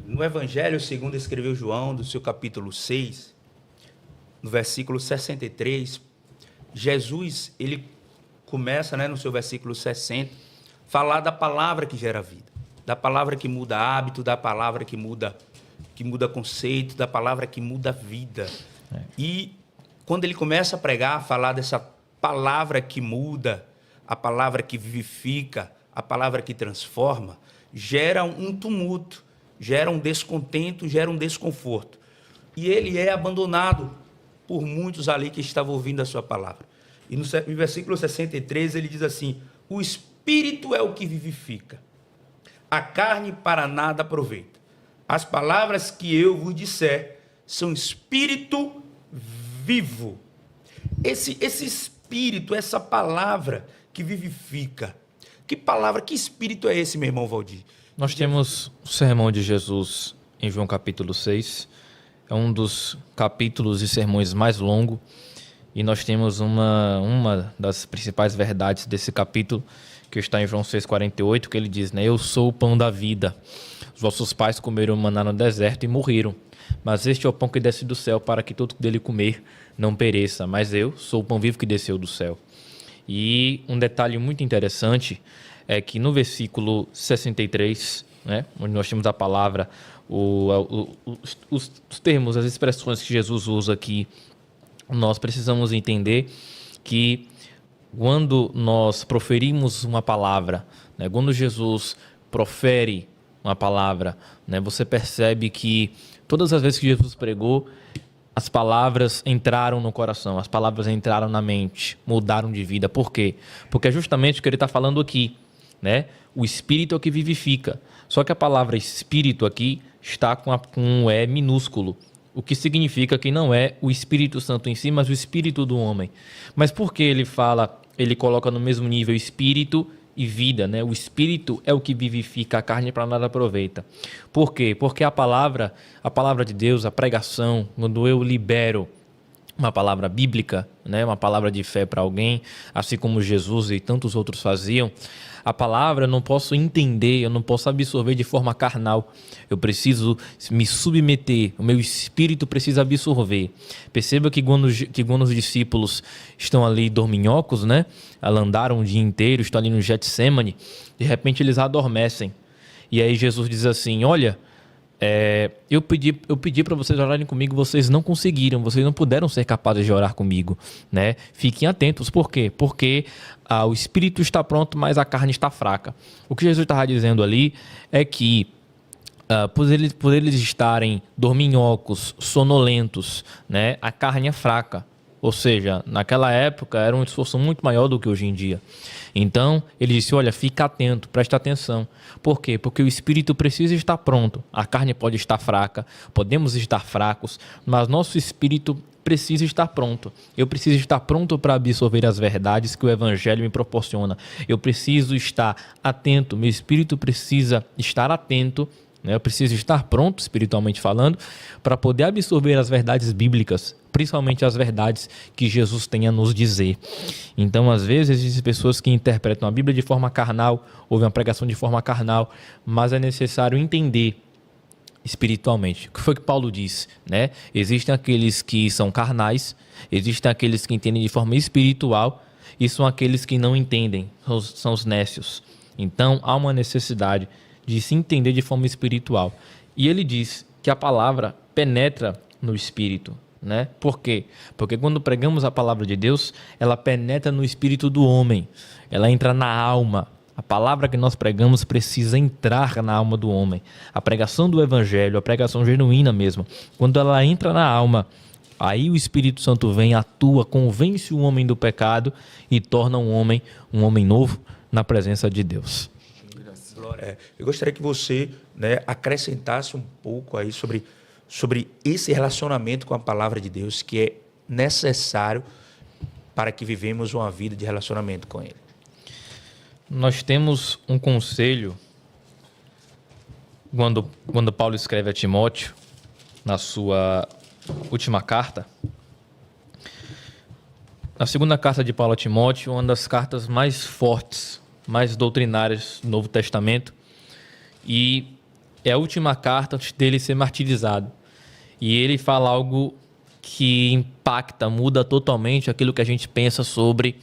No Evangelho segundo escreveu João, do seu capítulo 6, no versículo 63, Jesus, ele começa, no seu versículo 60, falar da palavra que gera vida, da palavra que muda hábito, da palavra que muda conceito, da palavra que muda vida. E quando ele começa a pregar, a falar dessa palavra que muda, a palavra que vivifica, a palavra que transforma, gera um tumulto, gera um descontento, gera um desconforto. E ele é abandonado por muitos ali que estavam ouvindo a sua palavra. E no versículo 63 ele diz assim: o Espírito é o que vivifica, a carne para nada aproveita. As palavras que eu vos disser são espírito vivo. Esse espírito, essa palavra que vivifica. Que palavra, que espírito é esse, meu irmão Valdir? Nós temos o sermão de Jesus em João capítulo 6. É um dos capítulos e sermões mais longos. E nós temos uma das principais verdades desse capítulo, que está em João 6,48, que ele diz, eu sou o pão da vida. Os vossos pais comeram maná no deserto e morreram. Mas este é o pão que desce do céu, para que todo dele comer não pereça. Mas eu sou o pão vivo que desceu do céu. E um detalhe muito interessante é que no versículo 63, onde nós temos a palavra, os termos, as expressões que Jesus usa aqui, nós precisamos entender que quando nós proferimos uma palavra, quando Jesus profere uma palavra, você percebe que todas as vezes que Jesus pregou, as palavras entraram no coração, as palavras entraram na mente, mudaram de vida. Por quê? Porque é justamente o que ele está falando aqui, O Espírito é o que vivifica. Só que a palavra Espírito aqui está com um E minúsculo, o que significa que não é o Espírito Santo em si, mas o Espírito do homem. Mas por que ele coloca no mesmo nível Espírito e vida, O Espírito é o que vivifica, a carne para nada aproveita. Por quê? Porque a palavra de Deus, a pregação, quando eu libero uma palavra bíblica, uma palavra de fé para alguém, assim como Jesus e tantos outros faziam, a palavra eu não posso entender, eu não posso absorver de forma carnal. Eu preciso me submeter, o meu espírito precisa absorver. Perceba que quando os discípulos estão ali dorminhocos, andaram o dia inteiro, estão ali no Getsêmani, de repente eles adormecem. E aí Jesus diz assim, olha, eu pedi para vocês orarem comigo, vocês não conseguiram, vocês não puderam ser capazes de orar comigo, Fiquem atentos, por quê? Porque o espírito está pronto, mas a carne está fraca. O que Jesus estava dizendo ali é que por eles estarem dorminhocos, sonolentos, a carne é fraca. Ou seja, naquela época era um esforço muito maior do que hoje em dia. Então, ele disse, olha, fica atento, presta atenção. Por quê? Porque o espírito precisa estar pronto. A carne pode estar fraca, podemos estar fracos, mas nosso espírito precisa estar pronto. Eu preciso estar pronto para absorver as verdades que o Evangelho me proporciona. Eu preciso estar atento, meu espírito precisa estar atento, eu preciso estar pronto, espiritualmente falando, para poder absorver as verdades bíblicas, principalmente as verdades que Jesus tem a nos dizer. Então, às vezes, existem pessoas que interpretam a Bíblia de forma carnal, ouvem uma pregação de forma carnal, mas é necessário entender espiritualmente. O que foi que Paulo disse? Existem aqueles que são carnais, existem aqueles que entendem de forma espiritual, e são aqueles que não entendem, são os nécios. Então, há uma necessidade de se entender de forma espiritual. E ele diz que a palavra penetra no espírito, Por quê? Porque quando pregamos a palavra de Deus, ela penetra no espírito do homem, ela entra na alma. A palavra que nós pregamos precisa entrar na alma do homem. A pregação do Evangelho, a pregação genuína mesmo, quando ela entra na alma, aí o Espírito Santo vem, atua, convence o homem do pecado e torna um homem novo na presença de Deus. Eu gostaria que você acrescentasse um pouco aí sobre esse relacionamento com a palavra de Deus, que é necessário para que vivemos uma vida de relacionamento com Ele. Nós temos um conselho, quando Paulo escreve a Timóteo, na sua última carta, na segunda carta de Paulo a Timóteo, uma das cartas mais fortes, mais doutrinárias do Novo Testamento, e É a última carta antes dele ser martirizado. E ele fala algo que impacta, muda totalmente aquilo que a gente pensa sobre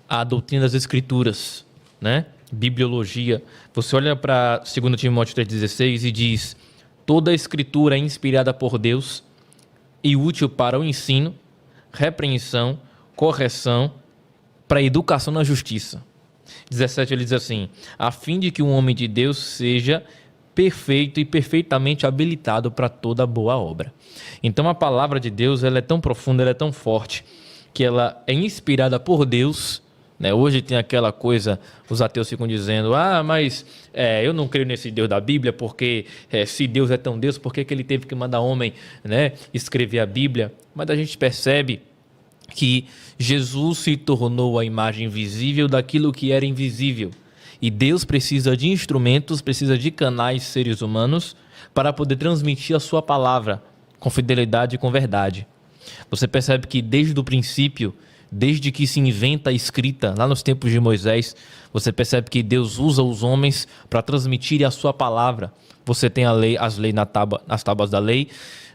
a doutrina das Escrituras, né? Bibliologia. Você olha para 2 Timóteo 3,16 e diz: toda a Escritura é inspirada por Deus e útil para o ensino, repreensão, correção, para a educação na justiça. 17 ele diz assim: a fim de que o homem de Deus seja perfeito e perfeitamente habilitado para toda boa obra. Então a palavra de Deus, ela é tão profunda, ela é tão forte, que ela é inspirada por Deus, né? Hoje tem aquela coisa, os ateus ficam dizendo: mas eu não creio nesse Deus da Bíblia, porque se Deus é tão Deus, por que ele teve que mandar homem, né, escrever a Bíblia? Mas a gente percebe que Jesus se tornou a imagem visível daquilo que era invisível. E Deus precisa de instrumentos, precisa de canais, seres humanos, para poder transmitir a sua palavra com fidelidade e com verdade. Você percebe que desde o princípio, desde que se inventa a escrita, lá nos tempos de Moisés, você percebe que Deus usa os homens para transmitir a sua palavra. Você tem as leis nas tábuas da lei,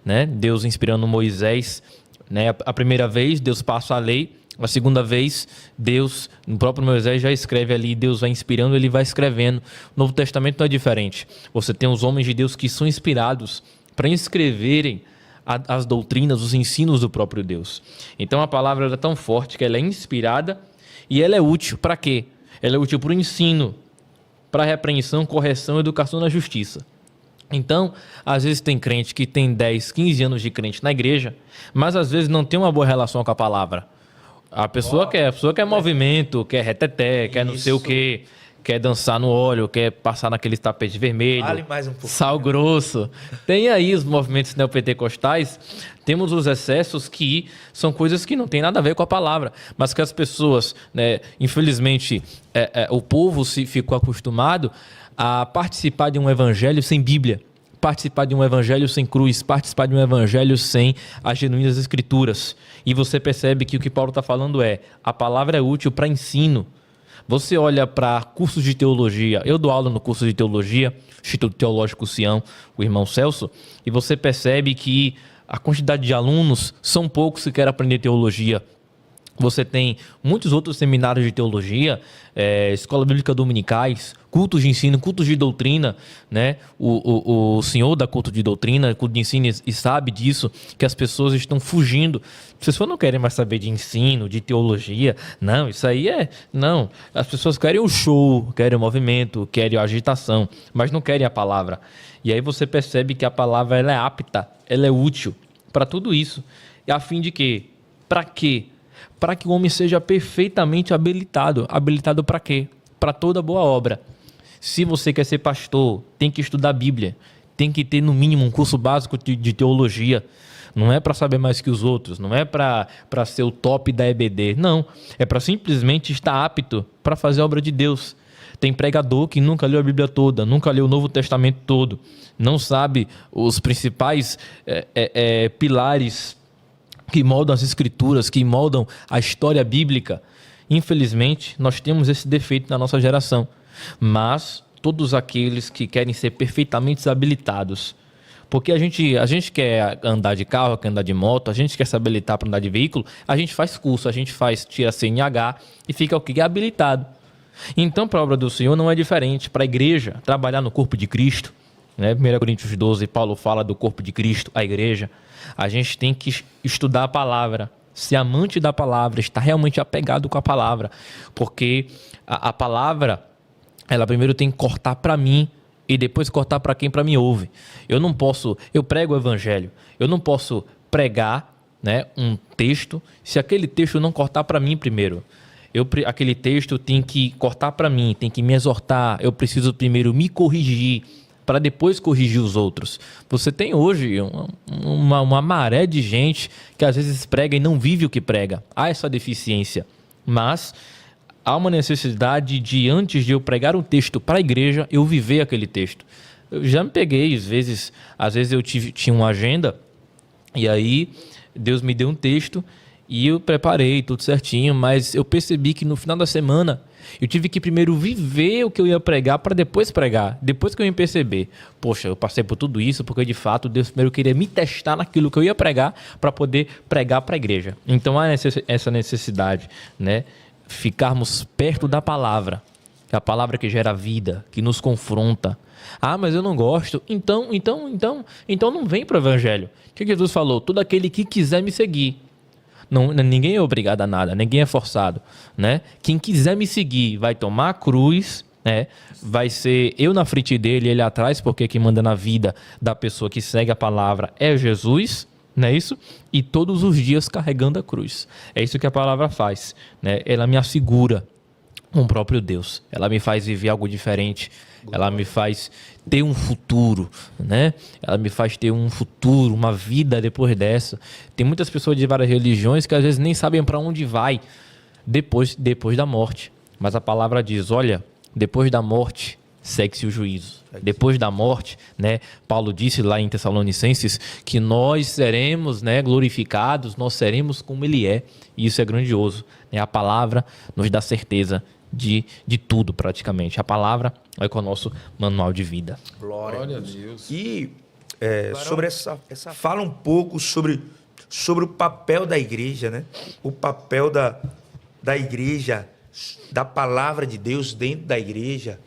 né? Deus inspirando Moisés, né? A primeira vez, Deus passa a lei. A segunda vez, Deus, no próprio Moisés, já escreve ali, Deus vai inspirando, ele vai escrevendo. O Novo Testamento não é diferente. Você tem os homens de Deus que são inspirados para escreverem as doutrinas, os ensinos do próprio Deus. Então a palavra é tão forte que ela é inspirada e ela é útil para quê? Ela é útil para o ensino, para a repreensão, correção, educação na justiça. Então, às vezes tem crente que tem 10, 15 anos de crente na igreja, mas às vezes não tem uma boa relação com a palavra. A pessoa quer movimento, quer reteté, quer não sei o quê, quer dançar no óleo, quer passar naqueles tapetes vermelhos, Fale mais um pouco. Sal grosso. Tem aí os movimentos neopentecostais, temos os excessos que são coisas que não tem nada a ver com a palavra, mas que as pessoas, né, infelizmente, o povo ficou acostumado a participar de um evangelho sem Bíblia, participar de um evangelho sem cruz, participar de um evangelho sem as genuínas escrituras. E você percebe que o que Paulo está falando a palavra é útil para ensino. Você olha para cursos de teologia, eu dou aula no curso de teologia, Instituto Teológico Sião, o irmão Celso, e você percebe que a quantidade de alunos são poucos que querem aprender teologia. Você tem muitos outros seminários de teologia, escola bíblica dominicais, cultos de ensino, cultos de doutrina, né? O senhor da culto de doutrina, culto de ensino, e sabe disso, que as pessoas estão fugindo. As pessoas não querem mais saber de ensino, de teologia. Não, isso aí não. As pessoas querem o show, querem o movimento, querem a agitação, mas não querem a palavra. E aí você percebe que a palavra ela é apta, ela é útil para tudo isso. E a fim de quê? Para quê? Para que o homem seja perfeitamente habilitado. Habilitado para quê? Para toda boa obra. Se você quer ser pastor, tem que estudar a Bíblia. Tem que ter, no mínimo, um curso básico de teologia. Não é para saber mais que os outros. Não é para ser o top da EBD. Não. É para simplesmente estar apto para fazer a obra de Deus. Tem pregador que nunca leu a Bíblia toda, nunca leu o Novo Testamento todo. Não sabe os principais pilares que moldam as escrituras, que moldam a história bíblica. Infelizmente, nós temos esse defeito na nossa geração. Mas todos aqueles que querem ser perfeitamente habilitados, porque a gente quer andar de carro, quer andar de moto, a gente quer se habilitar para andar de veículo, a gente faz curso, a gente tira CNH e fica o que? Habilitado. Então, para a obra do Senhor não é diferente. Para a igreja trabalhar no corpo de Cristo, né? 1 Coríntios 12, Paulo fala do corpo de Cristo, a igreja. A gente tem que estudar a palavra, ser amante da palavra, estar realmente apegado com a palavra, porque a palavra, ela primeiro tem que cortar para mim e depois cortar para quem para mim ouve. Eu prego o evangelho, eu não posso pregar, né, um texto se aquele texto não cortar para mim primeiro. Aquele texto tem que cortar para mim, tem que me exortar, eu preciso primeiro me corrigir, para depois corrigir os outros. Você tem hoje uma maré de gente que às vezes prega e não vive o que prega. Há essa deficiência. Mas há uma necessidade de, antes de eu pregar um texto para a igreja, eu viver aquele texto. Eu já me peguei, às vezes eu tinha uma agenda e aí Deus me deu um texto e eu preparei tudo certinho, mas eu percebi que no final da semana Eu tive que primeiro viver o que eu ia pregar para depois pregar. Depois que eu ia perceber, poxa, eu passei por tudo isso porque de fato Deus primeiro queria me testar naquilo que eu ia pregar para poder pregar para a igreja. Então há essa necessidade, né? Ficarmos perto da palavra, que é a palavra que gera vida, que nos confronta. Ah, mas eu não gosto. Então não vem para o evangelho. O que Jesus falou? Todo aquele que quiser me seguir. Não, ninguém é obrigado a nada, ninguém é forçado, né? Quem quiser me seguir vai tomar a cruz, né? Vai ser eu na frente dele, ele atrás, porque quem manda na vida da pessoa que segue a palavra é Jesus, não é isso? E todos os dias carregando a cruz. É isso que a palavra faz, né? Ela me assegura com o próprio Deus. Ela me faz viver algo diferente. Ela me faz ter um futuro, né? Ela me faz ter um futuro, uma vida depois dessa. Tem muitas pessoas de várias religiões que às vezes nem sabem para onde vai depois da morte. Mas a palavra diz, olha, depois da morte segue-se o juízo. Depois da morte, né? Paulo disse lá em Tessalonicenses que nós seremos, né, glorificados, nós seremos como ele é. E isso é grandioso, né? A palavra nos dá certeza de tudo praticamente. A palavra é com o nosso manual de vida. Glória a Deus. E sobre essa fala um pouco sobre o papel da igreja, né? O papel da igreja, da palavra de Deus dentro da igreja,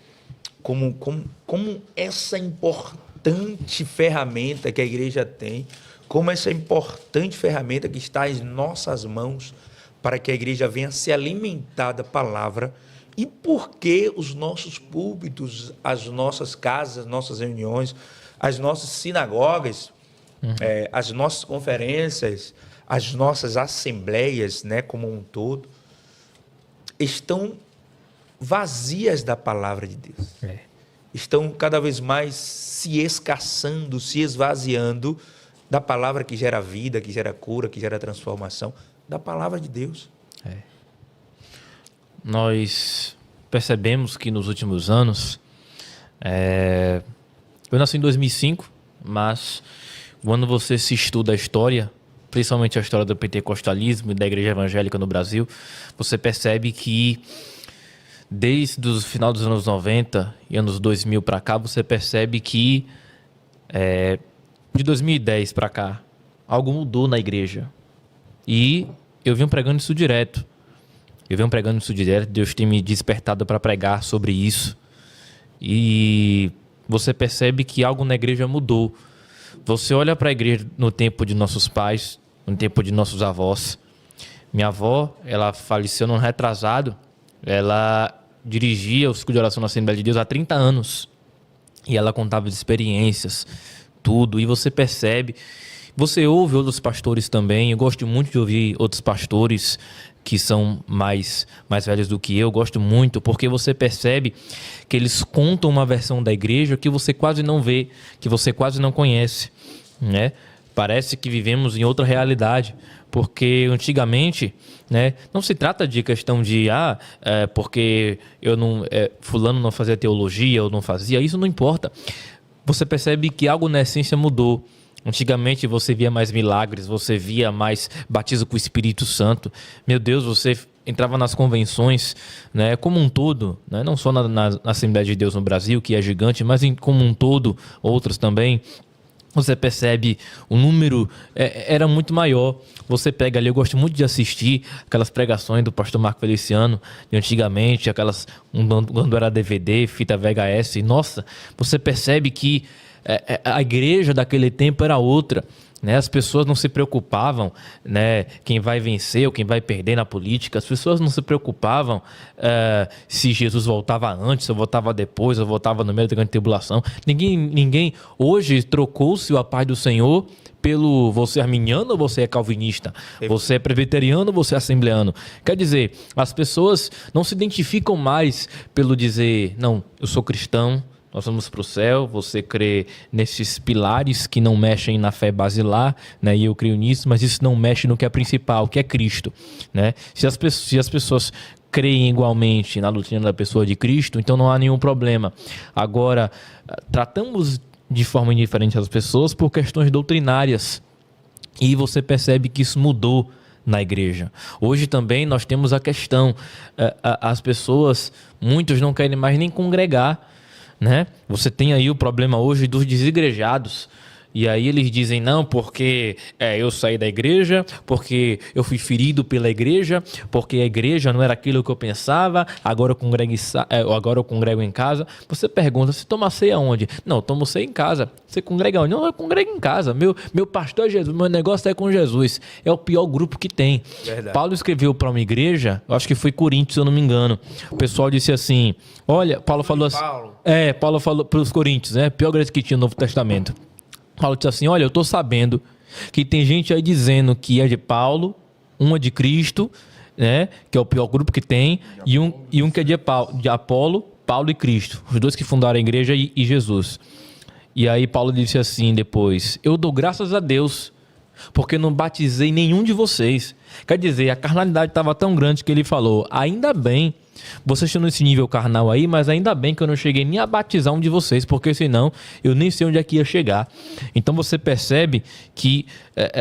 como essa importante ferramenta que a igreja tem, como essa importante ferramenta que está em nossas mãos para que a igreja venha se alimentar da palavra. E por que os nossos púlpitos, as nossas casas, as nossas reuniões, as nossas sinagogas, as nossas conferências, as nossas assembleias, né, como um todo, estão vazias da palavra de Deus. Estão cada vez mais se escassando, se esvaziando da palavra que gera vida, que gera cura, que gera transformação, da palavra de Deus. Nós percebemos que nos últimos anos, eu nasci em 2005, mas quando você se estuda a história, principalmente a história do pentecostalismo e da igreja evangélica no Brasil, você percebe que desde o final dos anos 90 e anos 2000 para cá, você percebe que de 2010 para cá, algo mudou na igreja. E eu venho pregando isso direto. Deus tem me despertado para pregar sobre isso. E você percebe que algo na igreja mudou. Você olha para a igreja no tempo de nossos pais, no tempo de nossos avós. Minha avó, ela faleceu no ano retrasado. Ela dirigia o ciclo de oração na Assembleia de Deus há 30 anos. E ela contava de experiências, tudo. E você percebe... Você ouve outros pastores também. Eu gosto muito de ouvir outros pastores que são mais velhos do que eu. Gosto muito, porque você percebe que eles contam uma versão da igreja que você quase não vê, que você quase não conhece, né? Parece que vivemos em outra realidade, porque antigamente, né, não se trata de questão de porque fulano não fazia teologia ou não fazia, isso não importa. Você percebe que algo na essência mudou. Antigamente você via mais milagres, você via mais batismo com o Espírito Santo. Meu Deus, você entrava nas convenções, né, como um todo, né, não só na Assembleia de Deus no Brasil, que é gigante, mas como um todo, outras também. Você percebe o número era muito maior. Você pega ali, eu gosto muito de assistir aquelas pregações do pastor Marco Feliciano de antigamente, quando era DVD, fita VHS. Nossa, você percebe que a igreja daquele tempo era outra, né? As pessoas não se preocupavam, né, quem vai vencer ou quem vai perder na política. As pessoas não se preocupavam se Jesus voltava antes, ou voltava depois, ou voltava no meio da grande tribulação. Ninguém hoje trocou-se a paz do Senhor pelo você é arminiano ou você é calvinista, você é presbiteriano ou você é assembleano. Quer dizer, as pessoas não se identificam mais pelo dizer, não, eu sou cristão, nós vamos para o céu, você crê nesses pilares que não mexem na fé basilar, né? E eu creio nisso, mas isso não mexe no que é principal, que é Cristo, né? Se as pessoas creem igualmente na doutrina da pessoa de Cristo, então não há nenhum problema. Agora, tratamos de forma indiferente as pessoas por questões doutrinárias. E você percebe que isso mudou na igreja. Hoje também nós temos a questão, as pessoas, muitos não querem mais nem congregar, né? Você tem aí o problema hoje dos desigrejados. E aí eles dizem, não, porque eu saí da igreja, porque eu fui ferido pela igreja, porque a igreja não era aquilo que eu pensava, agora eu congrego em casa. Você pergunta, você toma ceia onde? Não, eu tomo ceia em casa. Você congrega onde? Não, eu congrego em casa. Meu pastor é Jesus, meu negócio é com Jesus. É o pior grupo que tem. Verdade. Paulo escreveu para uma igreja, acho que foi Coríntios, se eu não me engano. O pessoal disse assim, olha, Paulo falou assim... Paulo falou para os Coríntios, né? Pior igreja que tinha no Novo Testamento. Paulo disse assim, olha, eu estou sabendo que tem gente aí dizendo que é de Paulo, uma de Cristo, né, que é o pior grupo que tem, e um que é de Apolo, Paulo e Cristo, os dois que fundaram a igreja e Jesus. E aí Paulo disse assim depois, eu dou graças a Deus, porque não batizei nenhum de vocês. Quer dizer, a carnalidade estava tão grande que ele falou, ainda bem, vocês estão nesse nível carnal aí, mas ainda bem que eu não cheguei nem a batizar um de vocês, porque senão eu nem sei onde é que ia chegar. Então você percebe que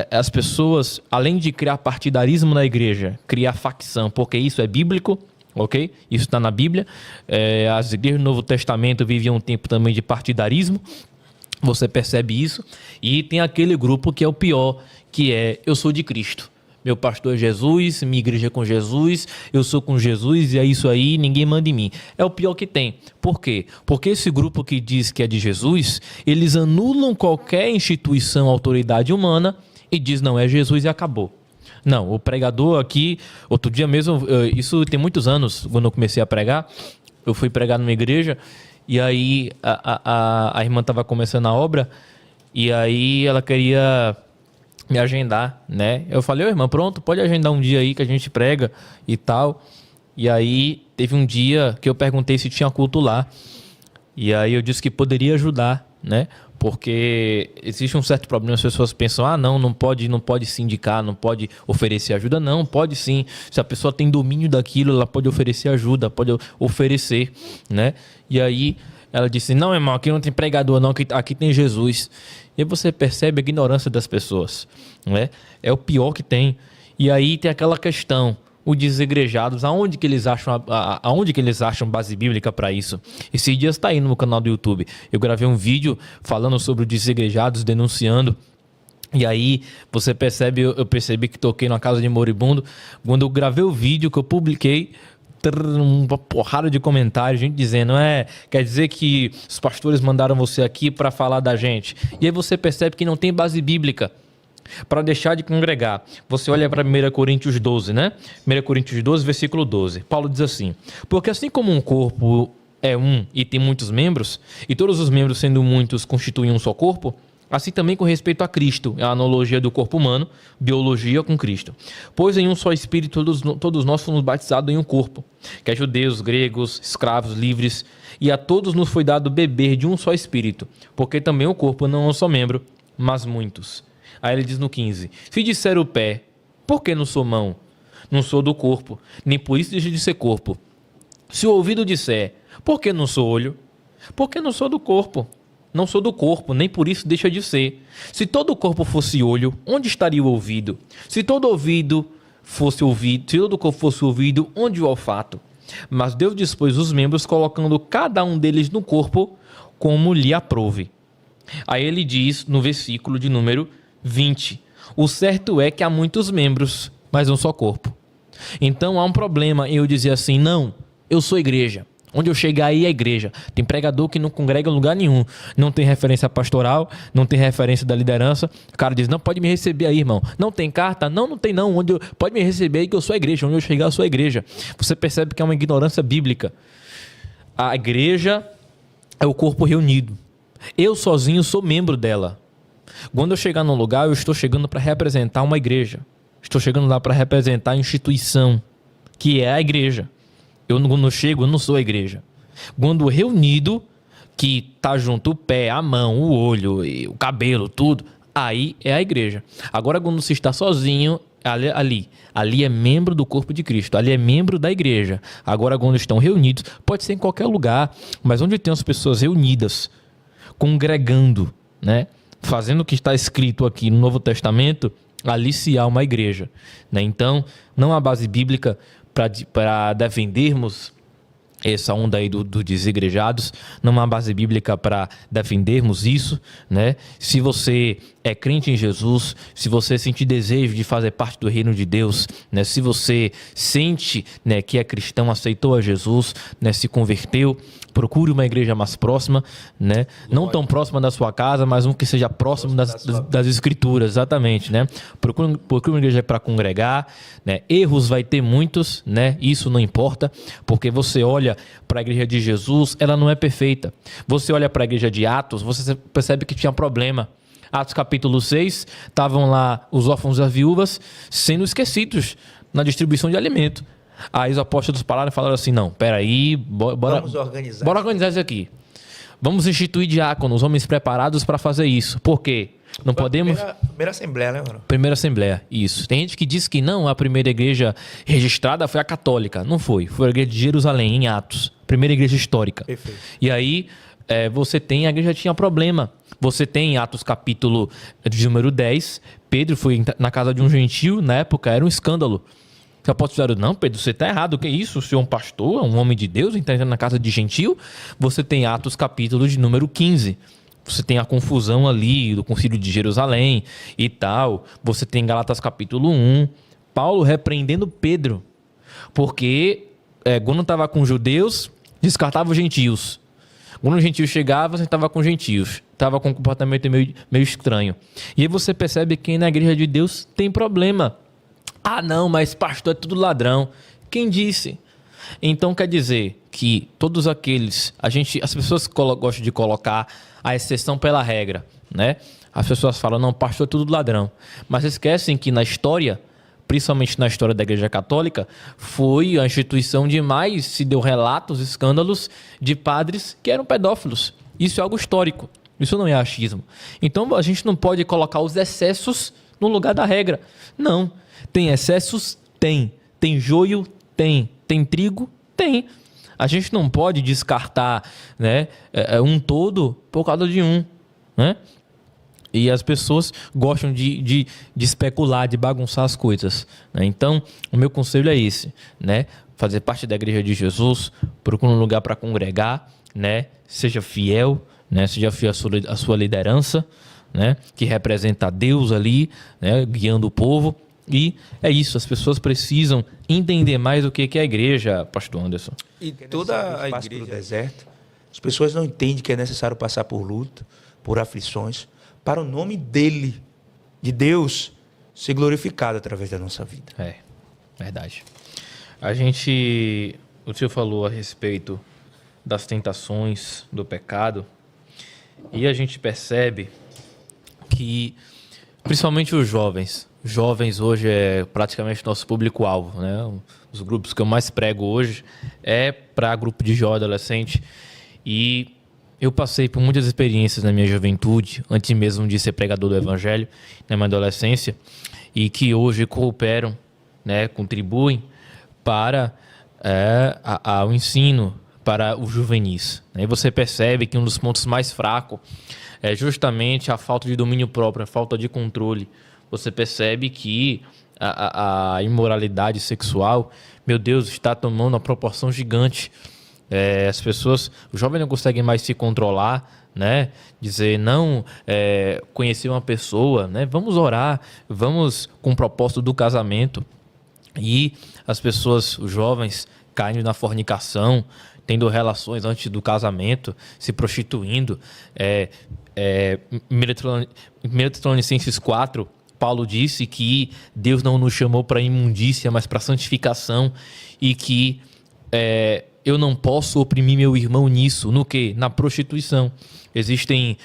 as pessoas, além de criar partidarismo na igreja, criar facção, porque isso é bíblico, ok? Isso está na Bíblia. As igrejas do Novo Testamento viviam um tempo também de partidarismo. Você percebe isso. E tem aquele grupo que é o pior, que é eu sou de Cristo. Meu pastor é Jesus, minha igreja é com Jesus, eu sou com Jesus e é isso aí, ninguém manda em mim. É o pior que tem. Por quê? Porque esse grupo que diz que é de Jesus, eles anulam qualquer instituição, autoridade humana e diz não, é Jesus e acabou. Não, o pregador aqui, outro dia mesmo, isso tem muitos anos, quando eu comecei a pregar, eu fui pregar numa igreja e aí a irmã estava começando a obra e aí ela queria me agendar, né? Eu falei, ô irmã, pronto, pode agendar um dia aí que a gente prega e tal. E aí teve um dia que eu perguntei se tinha culto lá. E aí eu disse que poderia ajudar, né? Porque existe um certo problema, as pessoas pensam, não pode se indicar, não pode oferecer ajuda. Não, pode sim. Se a pessoa tem domínio daquilo, ela pode oferecer ajuda, pode oferecer, né? E aí ela disse, não, irmão, aqui não tem pregador não, aqui tem Jesus. E aí você percebe a ignorância das pessoas, né? É o pior que tem. E aí tem aquela questão, os desigrejados, aonde que eles acham base bíblica para isso? Esses dias está aí no meu canal do YouTube. Eu gravei um vídeo falando sobre os desigrejados, denunciando. E aí você percebe, eu percebi que toquei na casa de moribundo. Quando eu gravei o vídeo que eu publiquei, uma porrada de comentários, gente dizendo, quer dizer que os pastores mandaram você aqui para falar da gente. E aí você percebe que não tem base bíblica para deixar de congregar. Você olha para 1 Coríntios 12, né? 1 Coríntios 12, versículo 12. Paulo diz assim, porque assim como um corpo é um e tem muitos membros, e todos os membros sendo muitos constituem um só corpo, assim também com respeito a Cristo, é a analogia do corpo humano, biologia com Cristo. Pois em um só Espírito todos nós fomos batizados em um corpo, que é judeus, gregos, escravos, livres, e a todos nos foi dado beber de um só Espírito, porque também o corpo não é um só membro, mas muitos. Aí ele diz no 15, se disser o pé, por que não sou mão? Não sou do corpo, nem por isso deixa de ser corpo. Se o ouvido disser, por que não sou olho? Porque não sou do corpo. Não sou do corpo, nem por isso deixa de ser. Se todo o corpo fosse olho, onde estaria o ouvido? Se todo ouvido fosse ouvido, se todo o corpo fosse ouvido, onde o olfato? Mas Deus dispôs os membros, colocando cada um deles no corpo, como lhe aprouve. Aí ele diz, no versículo de número 20, o certo é que há muitos membros, mas um só corpo. Então há um problema em eu dizer assim, não, eu sou igreja. Onde eu chegar aí é igreja. Tem pregador que não congrega em lugar nenhum. Não tem referência pastoral, não tem referência da liderança. O cara diz, não, pode me receber aí, irmão. Não tem carta? Não, não tem não. Pode me receber aí que eu sou a igreja. Onde eu chegar eu sou a igreja. Você percebe que é uma ignorância bíblica. A igreja é o corpo reunido. Eu sozinho sou membro dela. Quando eu chegar num lugar, eu estou chegando para representar uma igreja. Estou chegando lá para representar a instituição, que é a igreja. Quando eu chego, eu não sou a igreja. Quando reunido, que tá junto o pé, a mão, o olho, o cabelo, tudo, aí é a igreja. Agora, quando você está sozinho, ali é membro do corpo de Cristo, ali é membro da igreja. Agora, quando estão reunidos, pode ser em qualquer lugar, mas onde tem as pessoas reunidas, congregando, né? Fazendo o que está escrito aqui no Novo Testamento, aliciar uma igreja, né? Então, não há base bíblica para defendermos essa onda aí dos desigrejados, não há base bíblica para defendermos isso, né? Se você é crente em Jesus, se você sente desejo de fazer parte do reino de Deus, né? Se você sente, né, que é cristão, aceitou a Jesus, né, se converteu, procure uma igreja mais próxima, né? Não tão próxima da sua casa, mas um que seja próximo das escrituras, exatamente, né? Procure uma igreja para congregar, né? Erros vai ter muitos, né? Isso não importa, porque você olha para a igreja de Jesus, ela não é perfeita. Você olha para a igreja de Atos, você percebe que tinha problema. Atos capítulo 6, estavam lá os órfãos e as viúvas sendo esquecidos na distribuição de alimento. Aí os apóstolos pararam e falaram assim, não, peraí, bora organizar isso aqui. Vamos instituir diáconos, homens preparados para fazer isso. Por quê? Não podemos... Primeira assembleia, né, mano? Primeira assembleia, isso. Tem gente que diz que não, a primeira igreja registrada foi a católica. Não foi. Foi a igreja de Jerusalém, em Atos. Primeira igreja histórica. Perfeito. E aí, você tem... A igreja tinha problema. Você tem Atos capítulo de número 10. Pedro foi na casa de um gentio. Na época, era um escândalo. Os apóstolos disseram, não, Pedro, você está errado. O que é isso? O senhor é um pastor, um homem de Deus, está entrando na casa de gentio? Você tem Atos capítulo de número 15. Você tem a confusão ali do concílio de Jerusalém e tal. Você tem Gálatas capítulo 1. Paulo repreendendo Pedro. Porque quando estava com judeus, descartava os gentios. Quando os gentios chegavam, você estava com gentios. Estava com um comportamento meio estranho. E aí você percebe que na igreja de Deus tem problema. Ah, não, mas pastor é tudo ladrão. Quem disse? Então quer dizer que todos aqueles... As pessoas gostam de colocar a exceção pela regra, né? As pessoas falam, não, pastor é tudo ladrão. Mas esquecem que na história, principalmente na história da Igreja Católica, foi a instituição de mais se deu relatos, escândalos de padres que eram pedófilos. Isso é algo histórico. Isso não é achismo. Então a gente não pode colocar os excessos no lugar da regra. Não. Tem excessos? Tem. Tem joio? Tem. Tem trigo? Tem. A gente não pode descartar, né, todo por causa de um, né? E as pessoas gostam de especular, de bagunçar as coisas, né? Então, o meu conselho é esse, né? Fazer parte da igreja de Jesus, procure um lugar para congregar, né? Seja fiel, né? Seja fiel à sua liderança, né? Que representa a Deus ali, né? Guiando o povo. E é isso, as pessoas precisam entender mais o que é a igreja, pastor Anderson. E toda a igreja do deserto, as pessoas não entendem que é necessário passar por luta, por aflições, para o nome dele, de Deus, ser glorificado através da nossa vida. É, verdade. O senhor falou a respeito das tentações do pecado, e a gente percebe que, principalmente os jovens hoje é praticamente nosso público-alvo, né? Os grupos que eu mais prego hoje é para grupo de jovem adolescente. E eu passei por muitas experiências na minha juventude, antes mesmo de ser pregador do evangelho, na minha adolescência, e que hoje cooperam, né, contribuem para o ensino para os juvenis. E você percebe que um dos pontos mais fracos é justamente a falta de domínio próprio, a falta de controle. Você percebe que a imoralidade sexual, meu Deus, está tomando uma proporção gigante. As pessoas, os jovens não conseguem mais se controlar, né? Dizer, não, conhecer uma pessoa, né? Vamos orar, vamos com o propósito do casamento. E as pessoas, os jovens, caindo na fornicação, tendo relações antes do casamento, se prostituindo. 1 Tessalonicenses 4, Paulo disse que Deus não nos chamou para imundícia, mas para santificação, e que eu não posso oprimir meu irmão nisso. No quê? Na prostituição. Existem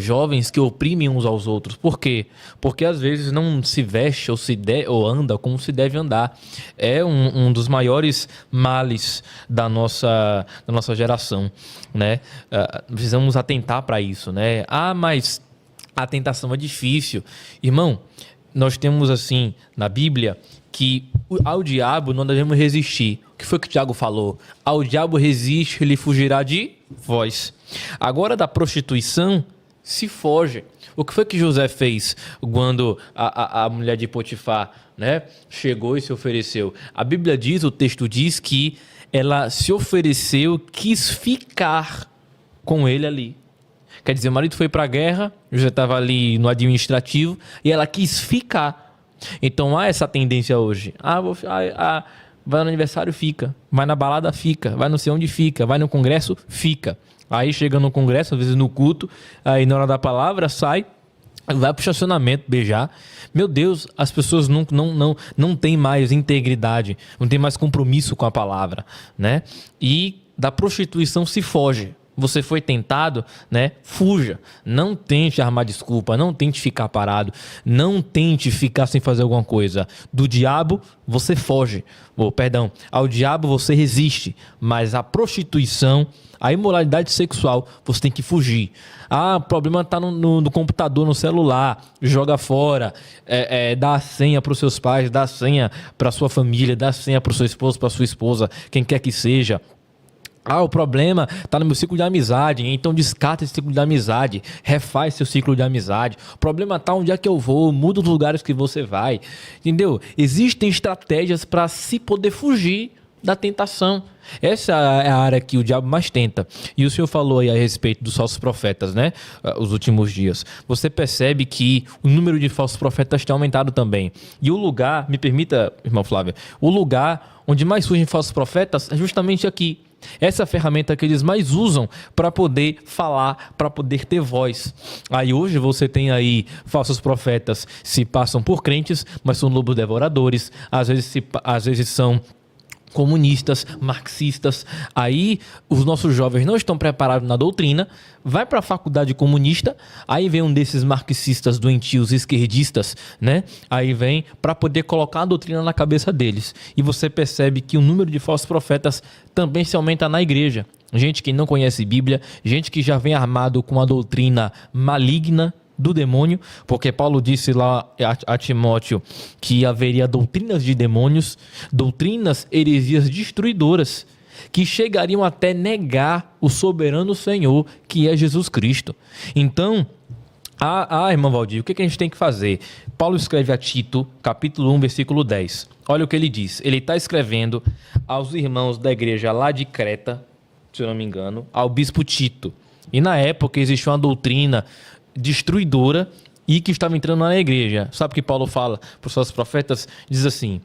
jovens que oprimem uns aos outros. Por quê? Porque às vezes não se veste ou anda como se deve andar. É um dos maiores males da nossa geração, né? Precisamos atentar para isso, né? Ah, mas a tentação é difícil. Irmão, nós temos assim na Bíblia que ao diabo não devemos resistir. O que foi que o Tiago falou? Ao diabo resiste, ele fugirá de vós. Agora, da prostituição, se foge. O que foi que José fez quando a mulher de Potifar, né, chegou e se ofereceu? A Bíblia diz, o texto diz que ela se ofereceu, quis ficar com ele ali. Quer dizer, o marido foi para a guerra, José estava ali no administrativo e ela quis ficar. Então há essa tendência hoje. Vai no aniversário, fica. Vai na balada, fica. Vai não sei onde, fica. Vai no congresso, fica. Aí chega no congresso, às vezes no culto, aí na hora da palavra, sai, vai pro estacionamento beijar. Meu Deus, as pessoas não têm mais integridade, não têm mais compromisso com a palavra, né? E da prostituição se foge. Você foi tentado, né? Fuja. Não tente armar desculpa, não tente ficar parado, não tente ficar sem fazer alguma coisa. Do diabo, você foge. Ao diabo você resiste, mas a prostituição, a imoralidade sexual, você tem que fugir. O problema está no computador, no celular, joga fora, dá a senha para os seus pais, dá a senha para a sua família, dá a senha para o seu esposo, para a sua esposa, quem quer que seja. O problema está no meu ciclo de amizade, então descarta esse ciclo de amizade, refaz seu ciclo de amizade. O problema está onde é que eu vou, muda os lugares que você vai, entendeu? Existem estratégias para se poder fugir da tentação. Essa é a área que o diabo mais tenta. E o senhor falou aí a respeito dos falsos profetas, né? Os últimos dias. Você percebe que o número de falsos profetas tem aumentado também. E o lugar, me permita, irmão Flávio, o lugar onde mais surgem falsos profetas é justamente aqui. Essa ferramenta que eles mais usam para poder falar, para poder ter voz. Aí hoje você tem aí falsos profetas se passam por crentes, mas são lobos devoradores. Às vezes são comunistas, marxistas. Aí os nossos jovens não estão preparados na doutrina, vai para a faculdade comunista, aí vem um desses marxistas doentios esquerdistas, né? Aí vem para poder colocar a doutrina na cabeça deles. E você percebe que o número de falsos profetas também se aumenta na igreja. Gente que não conhece Bíblia, gente que já vem armado com a doutrina maligna do demônio, porque Paulo disse lá a Timóteo que haveria doutrinas de demônios, doutrinas heresias destruidoras, que chegariam até negar o soberano Senhor, que é Jesus Cristo. Então, irmão Valdir, o que a gente tem que fazer? Paulo escreve a Tito, capítulo 1, versículo 10. Olha o que ele diz. Ele está escrevendo aos irmãos da igreja lá de Creta, se eu não me engano, ao bispo Tito. E na época existia uma doutrina destruidora e que estava entrando na igreja. Sabe o que Paulo fala para os seus profetas? Diz assim: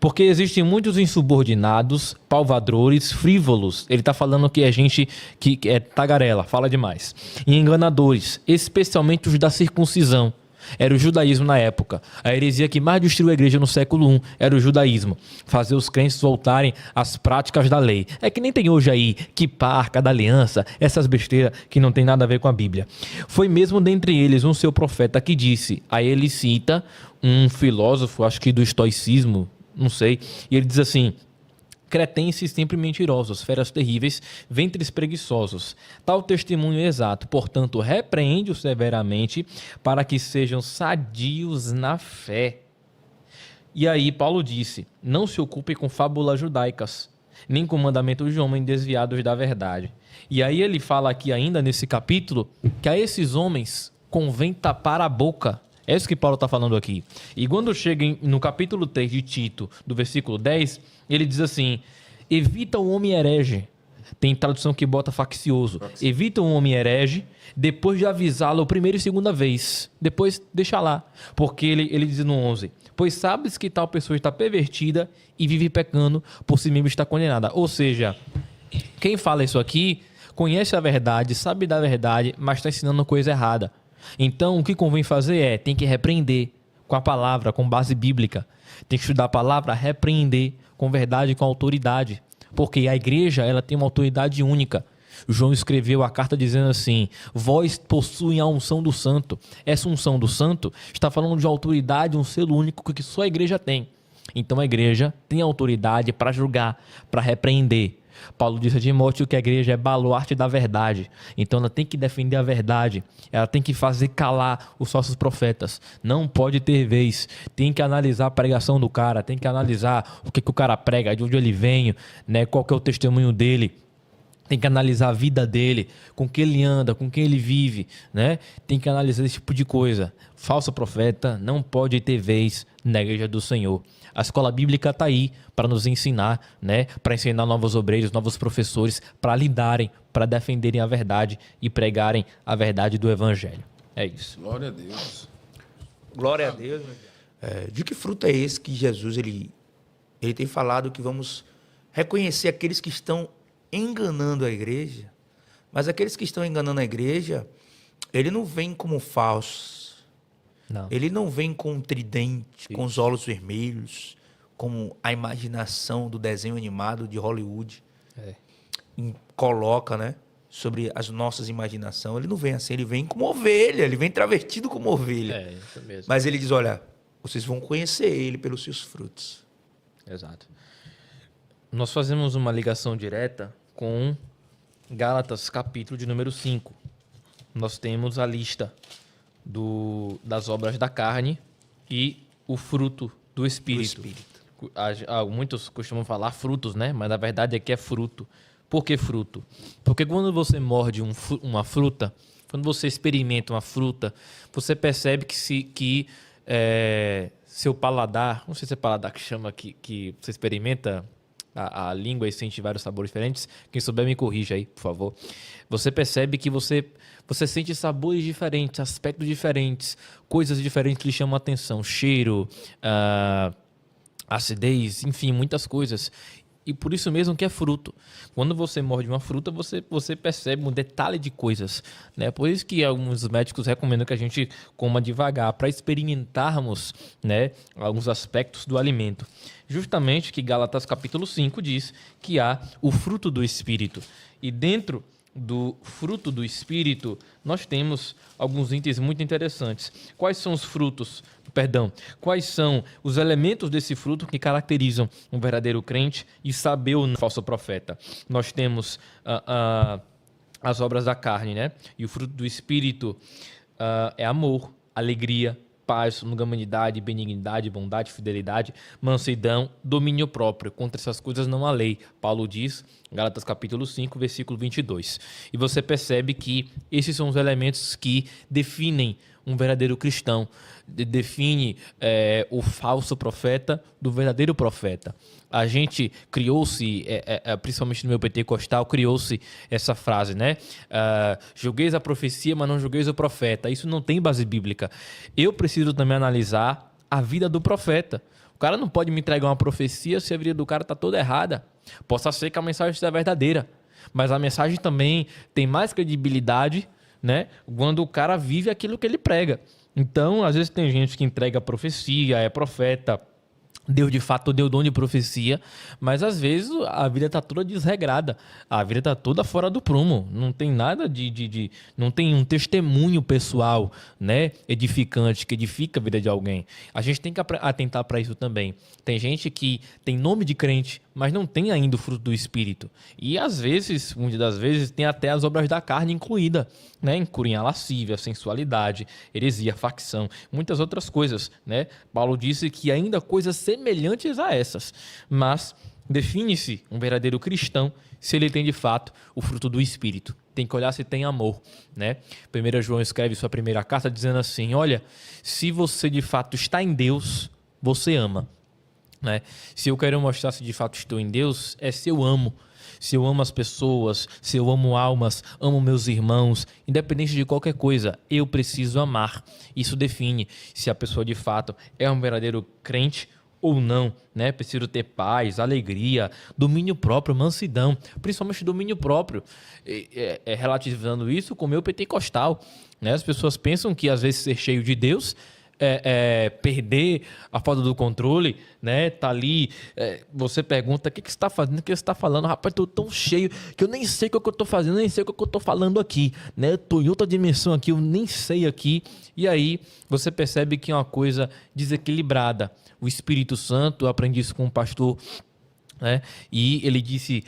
porque existem muitos insubordinados, palvadores, frívolos. Ele está falando que é gente que é tagarela, fala demais. E enganadores, especialmente os da circuncisão. Era o judaísmo na época. A heresia que mais destruiu a igreja no século I era o judaísmo. Fazer os crentes voltarem às práticas da lei. É que nem tem hoje aí, quipá, arca da aliança, essas besteiras que não tem nada a ver com a Bíblia. Foi mesmo dentre eles um seu profeta que disse, aí ele cita um filósofo, acho que do estoicismo, não sei, e ele diz assim: cretenses sempre mentirosos, feras terríveis, ventres preguiçosos. Tal testemunho é exato, portanto, repreende-os severamente para que sejam sadios na fé. E aí Paulo disse: não se ocupe com fábulas judaicas, nem com mandamentos de homens desviados da verdade. E aí ele fala aqui ainda nesse capítulo que a esses homens convém tapar a boca. É isso que Paulo está falando aqui. E quando chega no capítulo 3 de Tito, do versículo 10, ele diz assim: evita o homem herege. Tem tradução que bota faccioso. Evita o homem herege, depois de avisá-lo a primeira e segunda vez. Depois deixa lá. Porque ele diz no 11: pois sabes que tal pessoa está pervertida e vive pecando, por si mesmo está condenada. Ou seja, quem fala isso aqui conhece a verdade, sabe da verdade, mas está ensinando coisa errada. Então, o que convém fazer tem que repreender com a palavra, com base bíblica. Tem que estudar a palavra, repreender com verdade, com autoridade. Porque a igreja, ela tem uma autoridade única. João escreveu a carta dizendo assim: vós possuem a unção do santo. Essa unção do santo está falando de autoridade, um selo único que só a igreja tem. Então a igreja tem autoridade para julgar, para repreender. Paulo disse a Timóteo que a igreja é baluarte da verdade. Então ela tem que defender a verdade. Ela tem que fazer calar os falsos profetas. Não pode ter vez. Tem que analisar a pregação do cara. Tem que analisar o que o cara prega, de onde ele vem, né? Qual que é o testemunho dele. tem que analisar a vida dele, com quem ele anda, com quem ele vive, né? Tem que analisar esse tipo de coisa. Falso profeta não pode ter vez na igreja do Senhor. A escola bíblica está aí para nos ensinar, né? Para ensinar novos obreiros, novos professores, para lidarem, para defenderem a verdade e pregarem a verdade do evangelho. É isso. Glória a Deus. Glória a Deus. De que fruto é esse que Jesus ele tem falado que vamos reconhecer aqueles que estão enganando a igreja? Mas aqueles que estão enganando a igreja, ele não vem como falsos. Não. Ele não vem com um tridente, com os olhos vermelhos, como a imaginação do desenho animado de Hollywood coloca, né, sobre as nossas imaginações. Ele não vem assim, ele vem como ovelha, ele vem travestido como ovelha. Isso mesmo. Mas ele diz, olha, vocês vão conhecer ele pelos seus frutos. Exato. Nós fazemos uma ligação direta com Gálatas, capítulo de número 5. Nós temos a lista das obras da carne e o fruto do Espírito. Muitos costumam falar frutos, né? Mas na verdade aqui é fruto. Por que fruto? Porque quando você morde uma fruta, quando você experimenta uma fruta, você percebe que seu paladar, não sei se é paladar que chama, que você experimenta a língua e sente vários sabores diferentes. Quem souber me corrija aí, por favor. Você percebe que você sente sabores diferentes, aspectos diferentes, coisas diferentes que lhe chamam a atenção. Cheiro, acidez, enfim, muitas coisas. E por isso mesmo que é fruto. Quando você morde uma fruta, você percebe um detalhe de coisas, né? Por isso que alguns médicos recomendam que a gente coma devagar, para experimentarmos, né, alguns aspectos do alimento. Justamente que Gálatas capítulo 5 diz que há o fruto do Espírito. E dentro do fruto do Espírito, nós temos alguns itens muito interessantes. Quais são os frutos? Quais são os elementos desse fruto que caracterizam um verdadeiro crente e saber o falso profeta? Nós temos as obras da carne, né? E o fruto do Espírito é amor, alegria, paz, longanimidade, benignidade, bondade, fidelidade, mansidão, domínio próprio. Contra essas coisas não há lei. Paulo diz, Gálatas capítulo 5, versículo 22. E você percebe que esses são os elementos que definem um verdadeiro cristão, define o falso profeta do verdadeiro profeta. A gente criou-se, principalmente no meu pentecostal, criou-se essa frase, né? Julgueis a profecia, mas não julgueis o profeta. Isso não tem base bíblica. Eu preciso também analisar a vida do profeta. O cara não pode me entregar uma profecia se a vida do cara está toda errada. Possa ser que a mensagem seja verdadeira, mas a mensagem também tem mais credibilidade, né, quando o cara vive aquilo que ele prega. Então, às vezes tem gente que entrega profecia, é profeta, Deus de fato deu dom de profecia, mas às vezes a vida está toda desregrada, a vida está toda fora do prumo, não tem nada não tem um testemunho pessoal, né, edificante, que edifica a vida de alguém. A gente tem que atentar para isso também. Tem gente que tem nome de crente, mas não tem ainda o fruto do Espírito. E às vezes, muitas das vezes, tem até as obras da carne incluída, né? Incluem a lascívia, a sensualidade, heresia, facção, muitas outras coisas, né? Paulo disse que ainda coisas semelhantes a essas. Mas define-se um verdadeiro cristão se ele tem de fato o fruto do Espírito. Tem que olhar se tem amor, né? 1 João escreve sua primeira carta dizendo assim, olha, se você de fato está em Deus, você ama. Né? Se eu quero mostrar se de fato estou em Deus, é se eu amo. Se eu amo as pessoas, se eu amo almas, amo meus irmãos, independente de qualquer coisa, eu preciso amar. Isso define se a pessoa de fato é um verdadeiro crente ou não, né? Preciso ter paz, alegria, domínio próprio, mansidão, principalmente domínio próprio. Relativizando isso com o meu pentecostal, né? As pessoas pensam que às vezes ser cheio de Deus perder a falta do controle, né? Tá ali, você pergunta, o que você está fazendo, o que você está falando? Rapaz, estou tão cheio que eu nem sei o que eu estou fazendo, nem sei o que eu estou falando aqui, né? Estou em outra dimensão aqui, eu nem sei aqui. E aí você percebe que é uma coisa desequilibrada. O Espírito Santo, eu aprendi isso com um pastor né? E ele disse,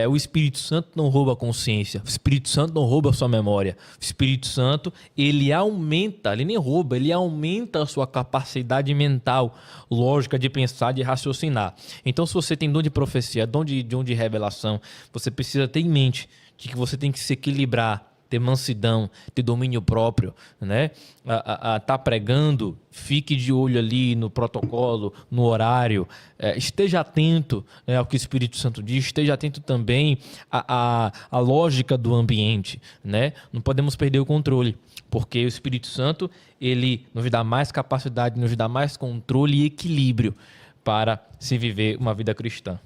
o Espírito Santo não rouba a consciência, o Espírito Santo não rouba a sua memória. O Espírito Santo, ele aumenta, ele nem rouba, ele aumenta a sua capacidade mental, lógica de pensar, de raciocinar. Então, se você tem dom de profecia, dom de revelação, você precisa ter em mente de que você tem que se equilibrar, ter mansidão, ter domínio próprio, né? Tá pregando, fique de olho ali no protocolo, no horário, esteja atento, né, ao que o Espírito Santo diz, esteja atento também à lógica do ambiente, né? Não podemos perder o controle, porque o Espírito Santo, ele nos dá mais capacidade, nos dá mais controle e equilíbrio para se viver uma vida cristã.